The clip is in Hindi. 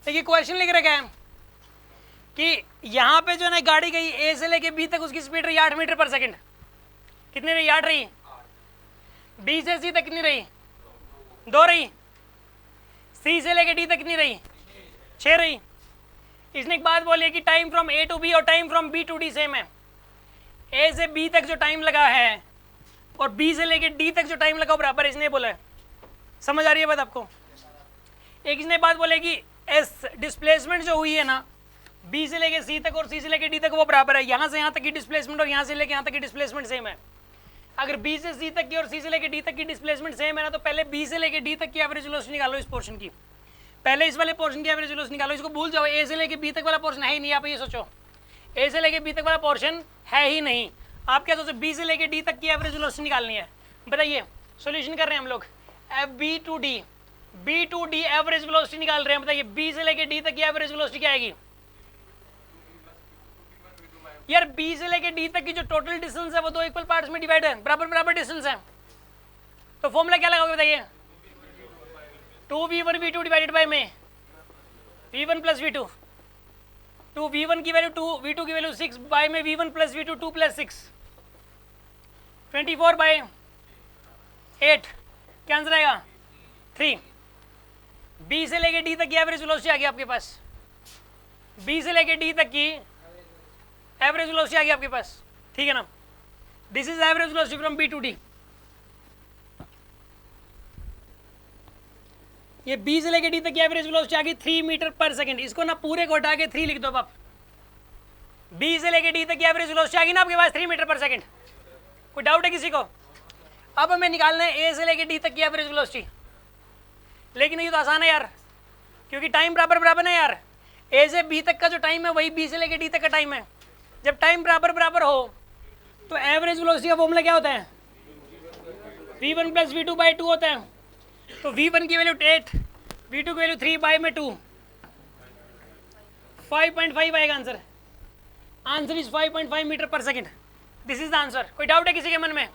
देखिए क्वेश्चन लिख रखा है कि यहाँ पे जो है ना गाड़ी गई ए से लेके बी तक, उसकी स्पीड रही 8 मीटर पर सेकंड। कितनी रही? 8 रही। बी से सी तक कितनी रही? 2 रही। सी से लेके डी तक कितनी रही? 6 रही। इसने एक बात बोली है कि time from a to b और time from B to d same है। ए से बी तक जो टाइम लगा है और बी से लेके डी तक जो टाइम लगा बराबर, इसने बोला है। समझ आ रही है बात आपको? एक इसने बात बोलेगी एस डिस्प्लेसमेंट जो हुई है ना बी से लेके सी तक और सी से लेके डी तक वो बराबर है। यहाँ से यहाँ तक की डिस्प्लेसमेंट और यहाँ से लेके यहाँ तक की डिस्प्लेसमेंट सेम है। अगर बी से सी तक की और सी से लेके डी तक की डिस्प्लेसमेंट सेम है ना, तो पहले बी से लेके डी तक की एवरेज वेलोसिटी निकालो इस पोर्शन की। पहले इस वाले पोर्शन की एवरेज वेलोसिटी निकालो, इसको भूल जाओ। ए से लेके बी तक वाला पोर्शन है ही नहीं। आप ये सोचो ए से लेके बी तक वाला पोर्शन है ही नहीं। आप क्या सोचो? बी से लेके डी तक की एवरेज वेलोसिटी निकालनी है। बताइए, सॉल्यूशन कर रहे हैं हम लोग। F B to D average velocity निकाल रहे हैं। बताइए बी से लेके डी तक की एवरेज वेलोसिटी क्या आएगी? यार बी से लेके डी तक की जो टोटल डिस्टेंस है वो 2 इक्वल पार्ट्स में डिवाइड है, बराबर बराबर डिस्टेंस है। तो फॉर्मूला क्या लगाओगे? बताइए 2v1v2 डिवाइडेड बाय में v1 प्लस v2। 2v1 की वैल्यू 2, v2 की वैल्यू 6 बाय में v1 plus v2 2 plus 6 24 bye 8। क्या आंसर आएगा? 3। बी से लेके डी तक की एवरेज वेलोसिटी आ गई आपके पास। बी से लेके डी तक की एवरेज वेलोसिटी आ गई आपके पास, ठीक है ना? This is average velocity from B to D. ये बी से लेके डी तक की एवरेज वेलोसिटी आ गई 3 मीटर पर सेकंड। इसको ना पूरे को हटा के 3 लिख दो आप। बी से लेके डी तक की एवरेज वेलोसिटी आ गई ना आपके पास 3 मीटर पर सेकंड। कोई डाउट है किसी को? अब हमें निकालना है ए से लेके डी तक की एवरेज वेलोसिटी। लेकिन ये तो आसान है यार, क्योंकि टाइम बराबर बराबर है यार। ए से बी तक का जो टाइम है वही बी से लेके डी तक का टाइम है। जब टाइम बराबर बराबर हो तो एवरेज वेलोसिटी का फॉर्मूला क्या होता है? v1 प्लस v2 बाई 2 होता है। तो v1 की वैल्यू 8, v2 की वैल्यू 3 बाई में 2, 5.5 आएगा आंसर। आंसर इज 5.5 मीटर पर second. This is the answer. कोई डाउट है किसी के मन में?